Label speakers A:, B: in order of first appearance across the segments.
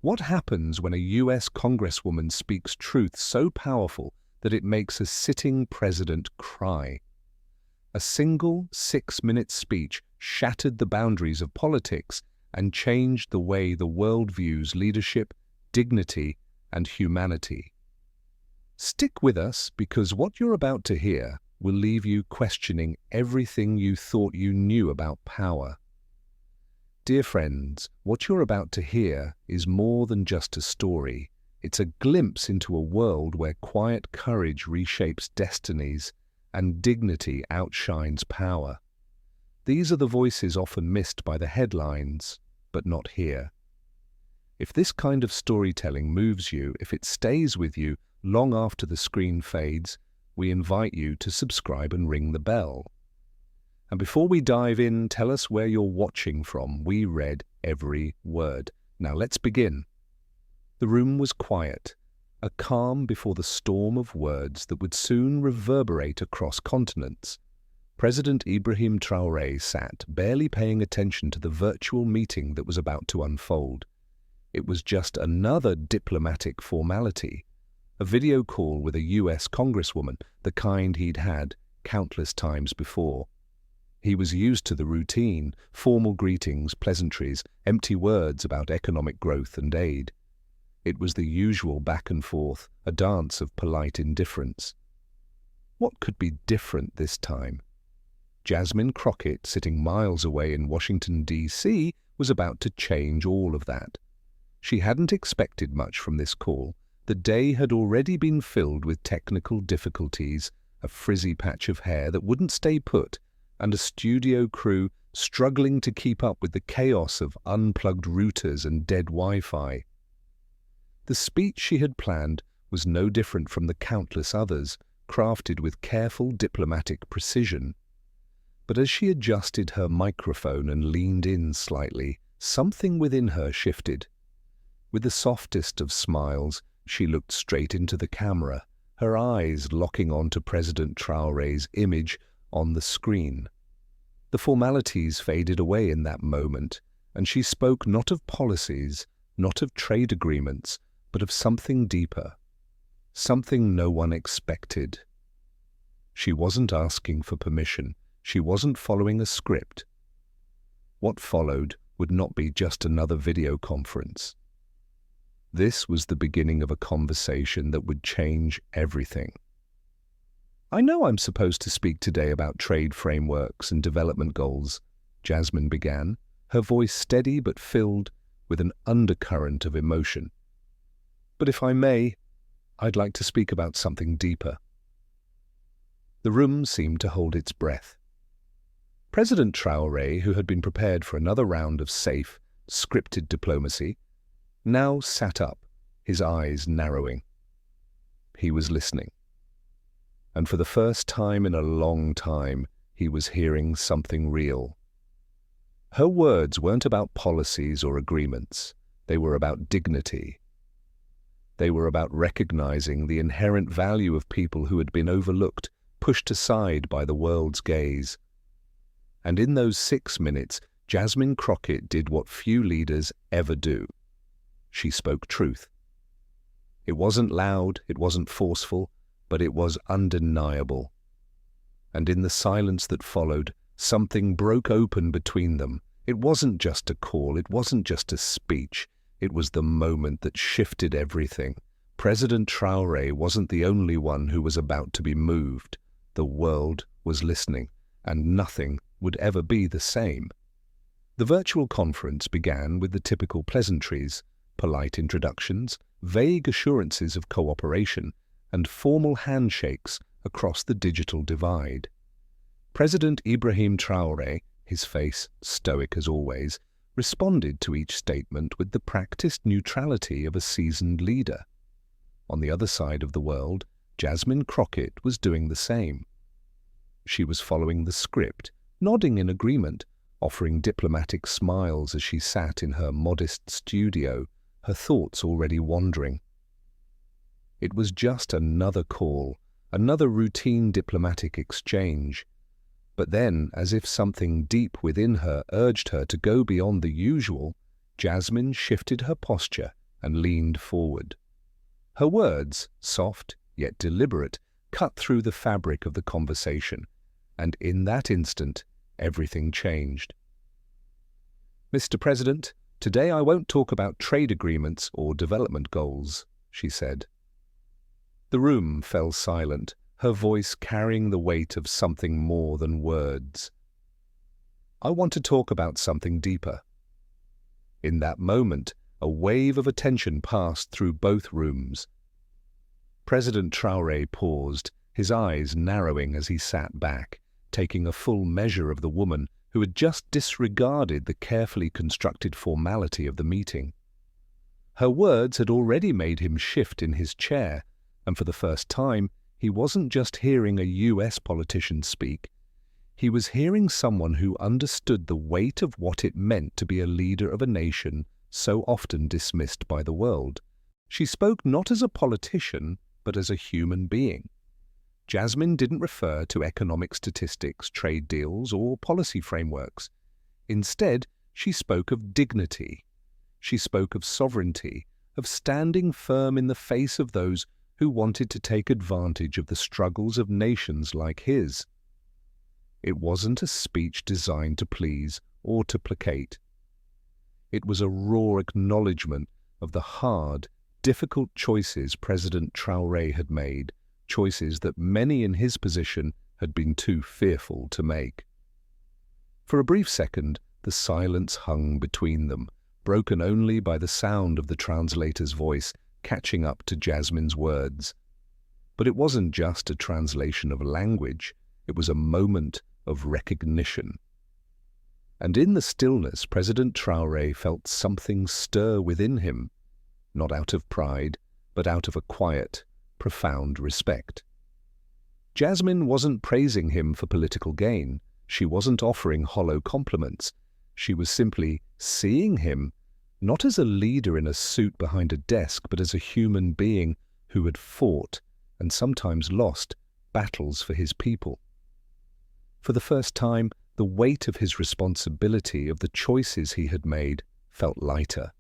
A: What happens when a US congresswoman speaks truth so powerful that it makes a sitting president cry? A single 6-minute speech shattered the boundaries of politics and changed the way the world views leadership, dignity, and humanity. Stick with us, because what you're about to hear will leave you questioning everything you thought you knew about power. Dear friends, what you're about to hear is more than just a story. It's a glimpse into a world where quiet courage reshapes destinies and dignity outshines power. These are the voices often missed by the headlines, but not here. If this kind of storytelling moves you, if it stays with you long after the screen fades, we invite you to subscribe and ring the bell. And before we dive in, tell us where you're watching from. We read every word. Now let's begin. The room was quiet, a calm before the storm of words that would soon reverberate across continents. President Ibrahim Traoré sat, barely paying attention to the virtual meeting that was about to unfold. It was just another diplomatic formality, a video call with a US congresswoman, the kind he'd had countless times before. He was used to the routine, formal greetings, pleasantries, empty words about economic growth and aid. It was the usual back and forth, a dance of polite indifference. What could be different this time? Jasmine Crockett, sitting miles away in Washington, D.C., was about to change all of that. She hadn't expected much from this call. The day had already been filled with technical difficulties, a frizzy patch of hair that wouldn't stay put, and a studio crew struggling to keep up with the chaos of unplugged routers and dead Wi-Fi. The speech she had planned was no different from the countless others, crafted with careful diplomatic precision. But as she adjusted her microphone and leaned in slightly, something within her shifted. With the softest of smiles, she looked straight into the camera, her eyes locking onto President Traoré's image on the screen. The formalities faded away in that moment, and she spoke not of policies, not of trade agreements, but of something deeper, something no one expected. She wasn't asking for permission. She wasn't following a script. What followed would not be just another video conference. This was the beginning of a conversation that would change everything. I know I'm supposed to speak today about trade frameworks and development goals, Jasmine began, her voice steady but filled with an undercurrent of emotion. But if I may, I'd like to speak about something deeper. The room seemed to hold its breath. President Traoré, who had been prepared for another round of safe, scripted diplomacy, now sat up, his eyes narrowing. He was listening. And for the first time in a long time, he was hearing something real. Her words weren't about policies or agreements. They were about dignity. They were about recognizing the inherent value of people who had been overlooked, pushed aside by the world's gaze. And in those 6 minutes, Jasmine Crockett did what few leaders ever do. She spoke truth. It wasn't loud, it wasn't forceful, but it was undeniable. And in the silence that followed, something broke open between them. It wasn't just a call, it wasn't just a speech. It was the moment that shifted everything. President Traoré wasn't the only one who was about to be moved. The world was listening, and nothing would ever be the same. The virtual conference began with the typical pleasantries, polite introductions, vague assurances of cooperation, and formal handshakes across the digital divide. President Ibrahim Traoré, his face stoic as always, responded to each statement with the practiced neutrality of a seasoned leader. On the other side of the world, Jasmine Crockett was doing the same. She was following the script, nodding in agreement, offering diplomatic smiles as she sat in her modest studio, her thoughts already wandering. It was just another call, another routine diplomatic exchange. But then, as if something deep within her urged her to go beyond the usual, Jasmine shifted her posture and leaned forward. Her words, soft yet deliberate, cut through the fabric of the conversation, and in that instant, everything changed. "Mr. President, today I won't talk about trade agreements or development goals," she said. The room fell silent, her voice carrying the weight of something more than words. "I want to talk about something deeper." In that moment, a wave of attention passed through both rooms. President Traoré paused, his eyes narrowing as he sat back, taking a full measure of the woman who had just disregarded the carefully constructed formality of the meeting. Her words had already made him shift in his chair, and for the first time, he wasn't just hearing a US politician speak. He was hearing someone who understood the weight of what it meant to be a leader of a nation so often dismissed by the world. She spoke not as a politician, but as a human being. Jasmine didn't refer to economic statistics, trade deals, or policy frameworks. Instead, she spoke of dignity. She spoke of sovereignty, of standing firm in the face of those who wanted to take advantage of the struggles of nations like his. It wasn't a speech designed to please or to placate. It was a raw acknowledgement of the hard, difficult choices President Traoré had made, choices that many in his position had been too fearful to make. For a brief second, the silence hung between them, broken only by the sound of the translator's voice catching up to Jasmine's words. But it wasn't just a translation of language, it was a moment of recognition. And in the stillness, President Traoré felt something stir within him, not out of pride, but out of a quiet, profound respect. Jasmine wasn't praising him for political gain. She wasn't offering hollow compliments. She was simply seeing him, not as a leader in a suit behind a desk, but as a human being who had fought, and sometimes lost, battles for his people. For the first time, the weight of his responsibility, of the choices he had made, felt lighter.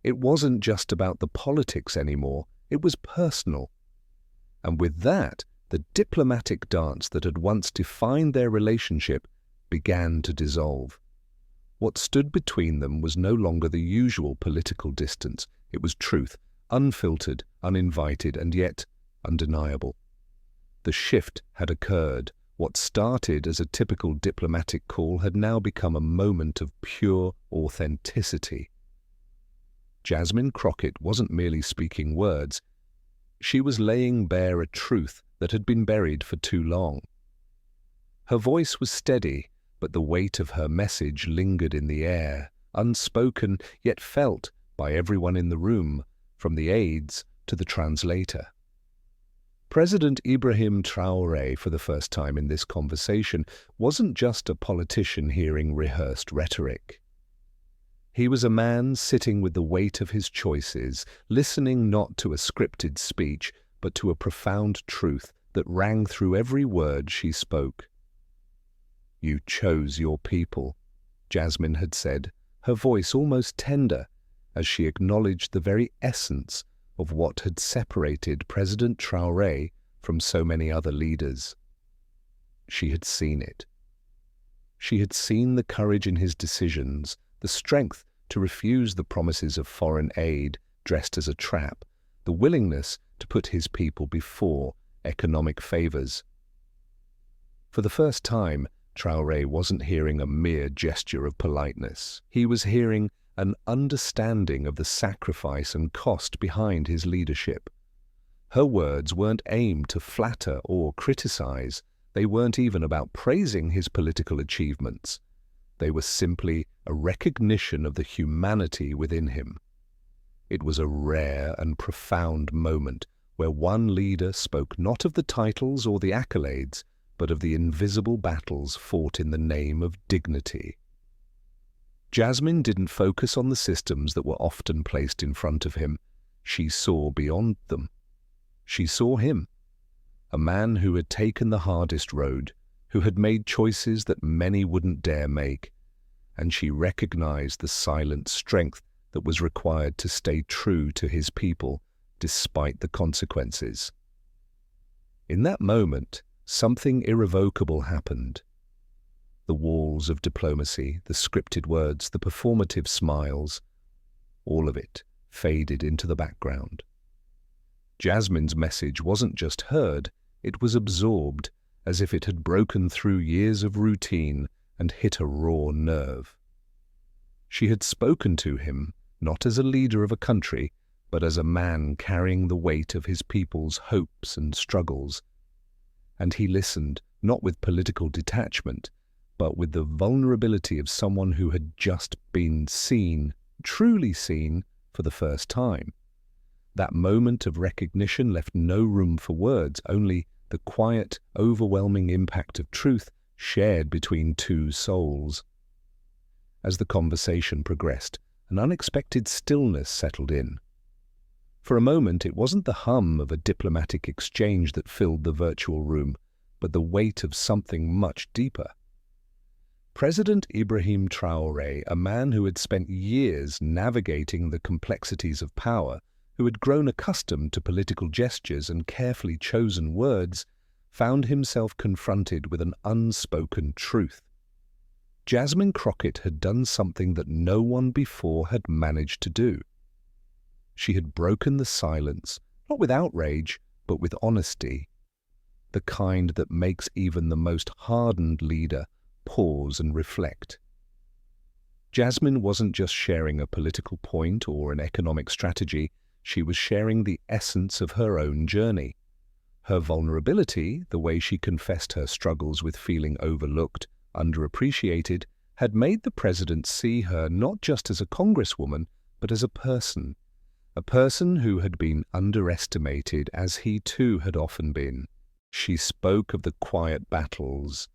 A: It wasn't just about the politics anymore, it was personal. And with that, the diplomatic dance that had once defined their relationship began to dissolve. What stood between them was no longer the usual political distance. It was truth, unfiltered, uninvited, and yet undeniable. The shift had occurred. What started as a typical diplomatic call had now become a moment of pure authenticity. Jasmine Crockett wasn't merely speaking words. She was laying bare a truth that had been buried for too long. Her voice was steady, but the weight of her message lingered in the air, unspoken yet felt by everyone in the room, from the aides to the translator. President Ibrahim Traoré, for the first time in this conversation, wasn't just a politician hearing rehearsed rhetoric. He was a man sitting with the weight of his choices, listening not to a scripted speech, but to a profound truth that rang through every word she spoke. "You chose your people," Jasmine had said, her voice almost tender, as she acknowledged the very essence of what had separated President Traoré from so many other leaders. She had seen it. She had seen the courage in his decisions, the strength to refuse the promises of foreign aid dressed as a trap, the willingness to put his people before economic favors. For the first time, Traoré wasn't hearing a mere gesture of politeness. He was hearing an understanding of the sacrifice and cost behind his leadership. Her words weren't aimed to flatter or criticize. They weren't even about praising his political achievements. They were simply a recognition of the humanity within him. It was a rare and profound moment where one leader spoke not of the titles or the accolades, but of the invisible battles fought in the name of dignity. Jasmine didn't focus on the systems that were often placed in front of him. She saw beyond them. She saw him, a man who had taken the hardest road, who had made choices that many wouldn't dare make, and she recognized the silent strength that was required to stay true to his people despite the consequences. In that moment, something irrevocable happened. The walls of diplomacy, the scripted words, the performative smiles, all of it faded into the background. Jasmine's message wasn't just heard, it was absorbed, as if it had broken through years of routine and hit a raw nerve. She had spoken to him, not as a leader of a country, but as a man carrying the weight of his people's hopes and struggles. And he listened, not with political detachment, but with the vulnerability of someone who had just been seen, truly seen, for the first time. That moment of recognition left no room for words, only the quiet, overwhelming impact of truth shared between two souls. As the conversation progressed, an unexpected stillness settled in. For a moment, it wasn't the hum of a diplomatic exchange that filled the virtual room, but the weight of something much deeper. President Ibrahim Traoré, a man who had spent years navigating the complexities of power, who had grown accustomed to political gestures and carefully chosen words, found himself confronted with an unspoken truth. Jasmine Crockett had done something that no one before had managed to do. She had broken the silence, not with outrage, but with honesty, the kind that makes even the most hardened leader pause and reflect. Jasmine wasn't just sharing a political point or an economic strategy, she was sharing the essence of her own journey. Her vulnerability, the way she confessed her struggles with feeling overlooked, underappreciated, had made the president see her not just as a congresswoman, but as a person who had been underestimated as he too had often been. She spoke of the quiet battles,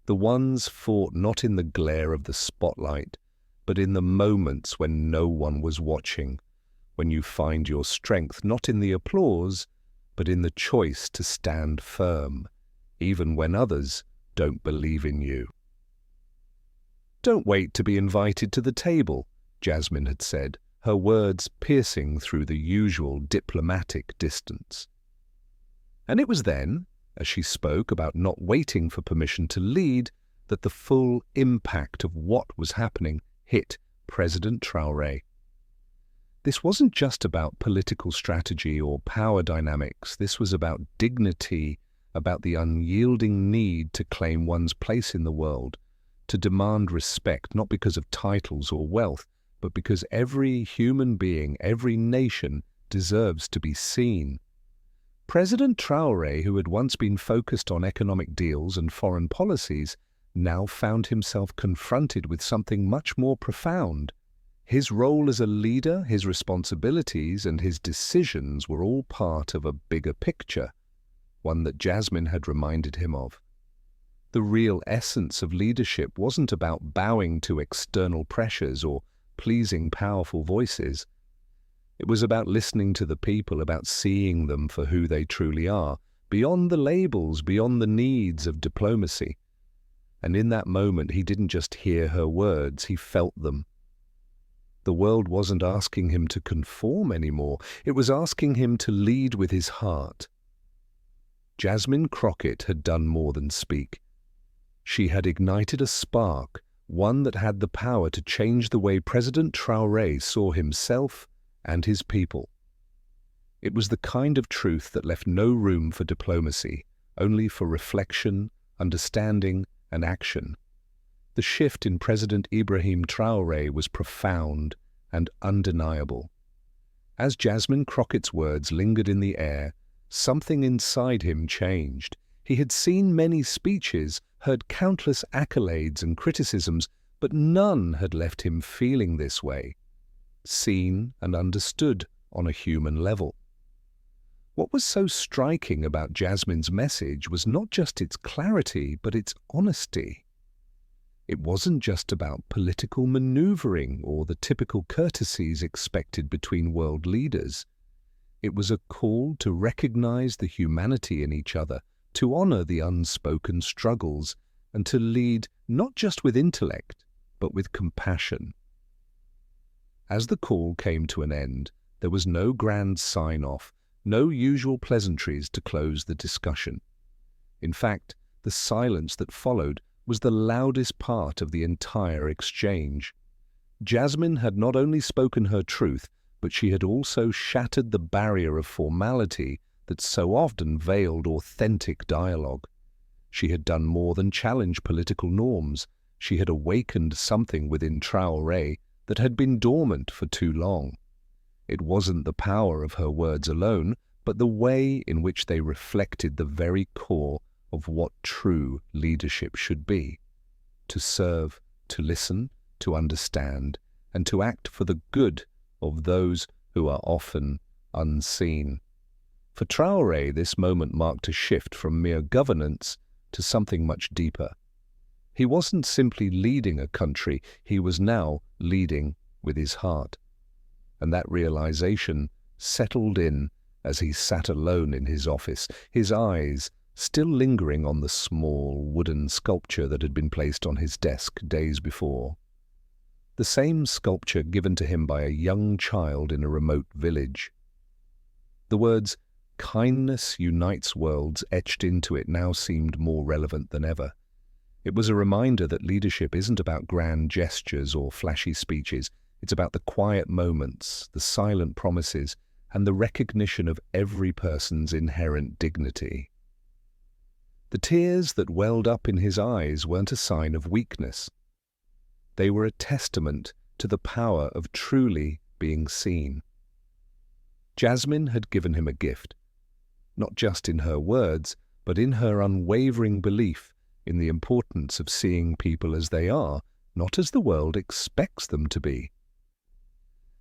A: the ones fought not in the glare of the spotlight, but in the moments when no one was watching, when you find your strength not in the applause, but in the choice to stand firm, even when others don't believe in you. "Don't wait to be invited to the table," Jasmine had said, her words piercing through the usual diplomatic distance. And it was then, as she spoke about not waiting for permission to lead, that the full impact of what was happening hit President Traoré. This wasn't just about political strategy or power dynamics. This was about dignity, about the unyielding need to claim one's place in the world, to demand respect not because of titles or wealth, but because every human being, every nation deserves to be seen. President Traoré, who had once been focused on economic deals and foreign policies, now found himself confronted with something much more profound. His role as a leader, his responsibilities, and his decisions were all part of a bigger picture, one that Jasmine had reminded him of. The real essence of leadership wasn't about bowing to external pressures or pleasing powerful voices. It was about listening to the people, about seeing them for who they truly are, beyond the labels, beyond the needs of diplomacy. And in that moment, he didn't just hear her words, he felt them. The world wasn't asking him to conform anymore. It was asking him to lead with his heart. Jasmine Crockett had done more than speak. She had ignited a spark, one that had the power to change the way President Traoré saw himself and his people. It was the kind of truth that left no room for diplomacy, only for reflection, understanding, and action. The shift in President Ibrahim Traoré was profound and undeniable. As Jasmine Crockett's words lingered in the air, something inside him changed. He had seen many speeches, heard countless accolades and criticisms, but none had left him feeling this way, seen and understood on a human level. What was so striking about Jasmine's message was not just its clarity, but its honesty. It wasn't just about political maneuvering or the typical courtesies expected between world leaders. It was a call to recognize the humanity in each other, to honor the unspoken struggles, and to lead not just with intellect, but with compassion. As the call came to an end, there was no grand sign-off, no usual pleasantries to close the discussion. In fact, the silence that followed was the loudest part of the entire exchange. Jasmine had not only spoken her truth, but she had also shattered the barrier of formality that so often veiled authentic dialogue. She had done more than challenge political norms. She had awakened something within Traoré that had been dormant for too long. It wasn't the power of her words alone, but the way in which they reflected the very core of what true leadership should be: to serve, to listen, to understand, and to act for the good of those who are often unseen. For Traoré, this moment marked a shift from mere governance to something much deeper. He wasn't simply leading a country, he was now leading with his heart. And that realization settled in as he sat alone in his office, his eyes still lingering on the small wooden sculpture that had been placed on his desk days before. The same sculpture given to him by a young child in a remote village. The words, "Kindness unites worlds," etched into it now seemed more relevant than ever. It was a reminder that leadership isn't about grand gestures or flashy speeches. It's about the quiet moments, the silent promises, and the recognition of every person's inherent dignity. The tears that welled up in his eyes weren't a sign of weakness. They were a testament to the power of truly being seen. Jasmine had given him a gift, not just in her words, but in her unwavering belief in the importance of seeing people as they are, not as the world expects them to be.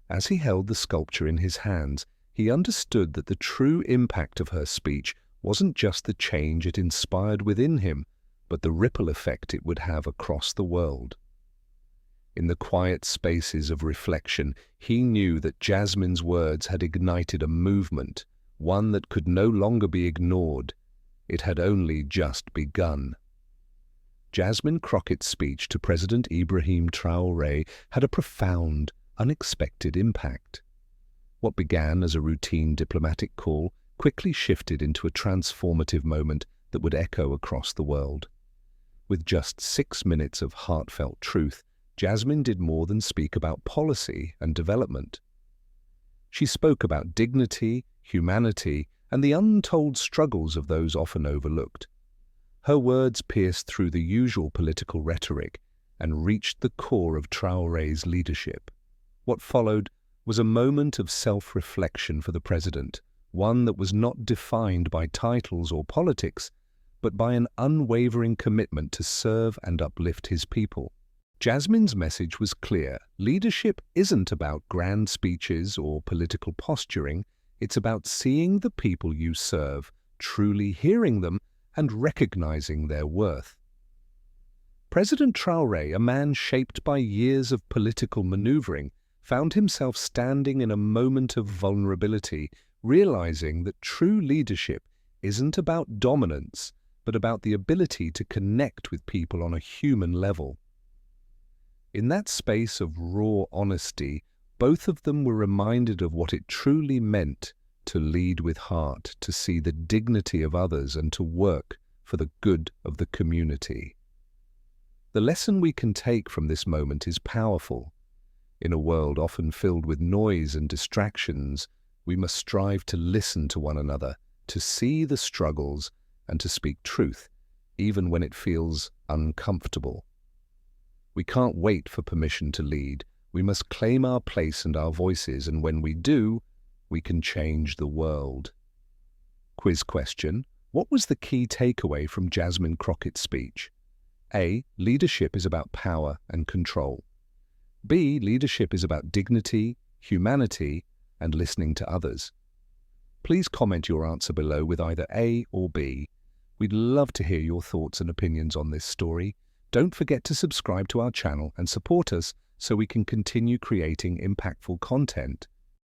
A: As he held the sculpture in his hands, he understood that the true impact of her speech wasn't just the change it inspired within him, but the ripple effect it would have across the world. In the quiet spaces of reflection, he knew that Jasmine's words had ignited a movement, one that could no longer be ignored. It had only just begun. Jasmine Crockett'S speech to President Ibrahim Traoré had a profound, unexpected impact. What began as a routine diplomatic call quickly shifted into a transformative moment that would echo across the world. With just 6 minutes of heartfelt truth, Jasmine did more than speak about policy and development. She spoke about dignity, humanity, and the untold struggles of those often overlooked. Her words pierced through the usual political rhetoric and reached the core of Traoré's leadership. What followed was a moment of self-reflection for the president, one that was not defined by titles or politics, but by an unwavering commitment to serve and uplift his people. Jasmine's message was clear. Leadership isn't about grand speeches or political posturing. It's about seeing the people you serve, truly hearing them, and recognizing their worth. President Traoré, a man shaped by years of political maneuvering, found himself standing in a moment of vulnerability, realizing that true leadership isn't about dominance, but about the ability to connect with people on a human level. In that space of raw honesty, both of them were reminded of what it truly meant to lead with heart, to see the dignity of others, and to work for the good of the community. The lesson we can take from this moment is powerful. In a world often filled with noise and distractions, we must strive to listen to one another, to see the struggles, and to speak truth, even when it feels uncomfortable. We can't wait for permission to lead. We must claim our place and our voices, and when we do, we can change the world. Quiz question: what was the key takeaway from Jasmine Crockett's speech? A. Leadership is about power and control. B. Leadership is about dignity, humanity, and listening to others. Please comment your answer below with either A or B. We'd love to hear your thoughts and opinions on this story. Don't forget to subscribe to our channel and support us so we can continue creating impactful content.